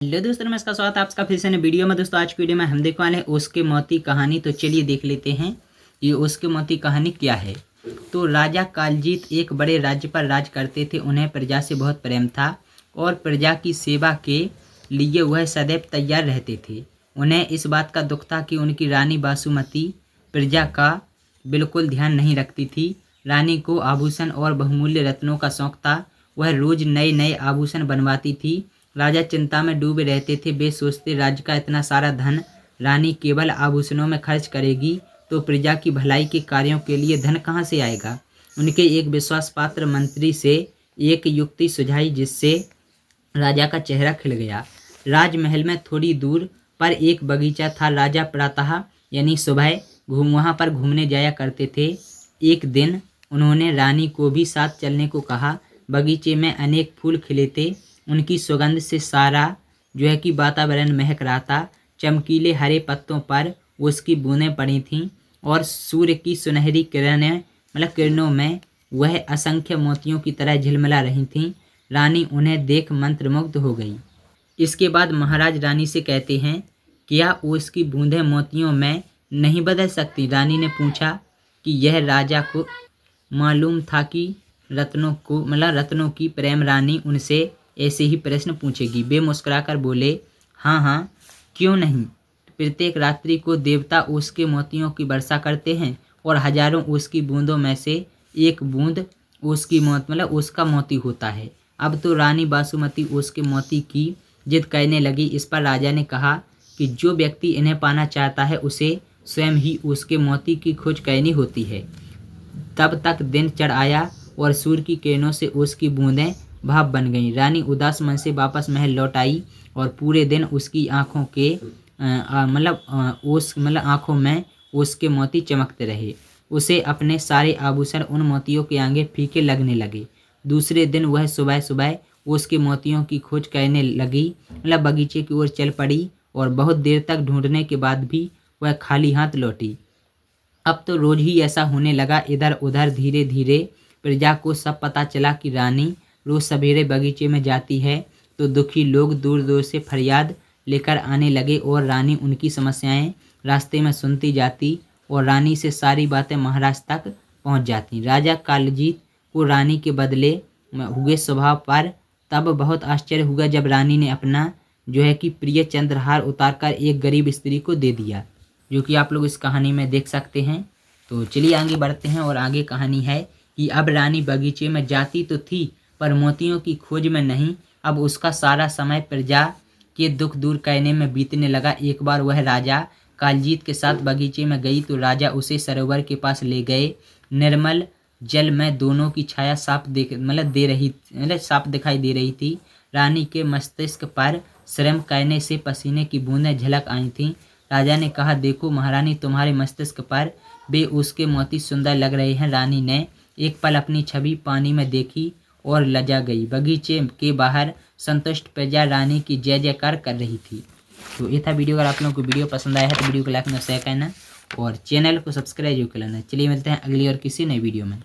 Hello दोस्तों, नमस्कार। स्वागत है आपका फिर से नए वीडियो में। दोस्तों आज की वीडियो में हम देखने वाले हैं ओस के मौत की कहानी। तो चलिए देख लेते हैं ये ओस के मौत की कहानी क्या है। तो राजा कालजीत एक बड़े राज्य पर राज करते थे। उन्हें प्रजा से बहुत प्रेम था और प्रजा की सेवा के लिए वह सदैव तैयार रहते थे। उन्हें इस बात का दुख था कि उनकी रानी बासुमती प्रजा का बिल्कुल ध्यान नहीं रखती थी। रानी को आभूषण और बहुमूल्य रत्नों का शौक था। वह रोज नए नए आभूषण बनवाती थी। राजा चिंता में डूबे रहते थे। वे सोचते, राज्य का इतना सारा धन रानी केवल आभूषणों में खर्च करेगी तो प्रजा की भलाई के कार्यों के लिए धन कहाँ से आएगा। उनके एक विश्वास पात्र मंत्री से एक युक्ति सुझाई जिससे राजा का चेहरा खिल गया। राजमहल में थोड़ी दूर पर एक बगीचा था। राजा प्रातः यानी सुबह वहाँ पर घूमने जाया करते थे। एक दिन उन्होंने रानी को भी साथ चलने को कहा। बगीचे में अनेक फूल खिले थे। उनकी सुगंध से सारा कि वातावरण महक रहा था। चमकीले हरे पत्तों पर उसकी बूंदें पड़ी थीं और सूर्य की सुनहरी किरणों में वह असंख्य मोतियों की तरह झिलमिला रही थीं। रानी उन्हें देख मंत्रमुग्ध हो गई। इसके बाद महाराज रानी से कहते हैं, क्या उसकी बूंदें मोतियों में नहीं बदल सकती? रानी ने पूछा कि यह राजा को मालूम था कि रत्नों की प्रेम रानी उनसे ऐसे ही प्रश्न पूछेगी। वे मुस्कुराकर बोले, हाँ हाँ, क्यों नहीं। प्रत्येक रात्रि को देवता उसके मोतियों की वर्षा करते हैं और हजारों उसकी बूंदों में से एक बूंद उसका मोती होता है। अब तो रानी बासुमती उसके मोती की जिद करने लगी। इस पर राजा ने कहा कि जो व्यक्ति इन्हें पाना चाहता है उसे स्वयं ही उसके मोती की खोज करनी होती है। तब तक दिन चढ़ आया और सूर्य की किरणों से उसकी बूंदें भाप बन गईं। रानी उदास मन से वापस महल लौट आई और पूरे दिन उसकी आंखों के आंखों में उसके मोती चमकते रहे। उसे अपने सारे आभूषण उन मोतियों के आगे फीके लगने लगे। दूसरे दिन वह सुबह सुबह उसके मोतियों की खोज करने लगी। बगीचे की ओर चल पड़ी और बहुत देर तक ढूंढने के बाद भी वह खाली हाथ लौटी। अब तो रोज ही ऐसा होने लगा। इधर उधर धीरे धीरे प्रजा को सब पता चला कि रानी रोज सवेरे बगीचे में जाती है। तो दुखी लोग दूर दूर से फरियाद लेकर आने लगे और रानी उनकी समस्याएं रास्ते में सुनती जाती और रानी से सारी बातें महाराज तक पहुंच जाती। राजा कालजीत को रानी के बदले हुए स्वभाव पर तब बहुत आश्चर्य हुआ जब रानी ने अपना प्रिय चंद्रहार उतारकर एक गरीब स्त्री को दे दिया, जो कि आप लोग इस कहानी में देख सकते हैं। तो चलिए आगे बढ़ते हैं और आगे कहानी है कि अब रानी बगीचे में जाती तो थी पर मोतियों की खोज में नहीं। अब उसका सारा समय प्रजा के दुख दूर करने में बीतने लगा। एक बार वह राजा कालजीत के साथ बगीचे में गई तो राजा उसे सरोवर के पास ले गए। निर्मल जल में दोनों की छाया साफ दिखाई दे रही थी। रानी के मस्तिष्क पर श्रम करने से पसीने की बूंदें झलक आई थीं। राजा ने कहा, देखो महारानी, तुम्हारे मस्तिष्क पर वे उसके मोती सुंदर लग रहे हैं। रानी ने एक पल अपनी छवि पानी में देखी और लजा गई। बगीचे के बाहर संतुष्ट प्रजा रानी की जय जयकार कर रही थी। तो ये था वीडियो। अगर आप लोगों को वीडियो पसंद आया है तो वीडियो को लाइक और शेयर करना और चैनल को सब्सक्राइब कर लेना। चलिए मिलते हैं अगली और किसी नई वीडियो में।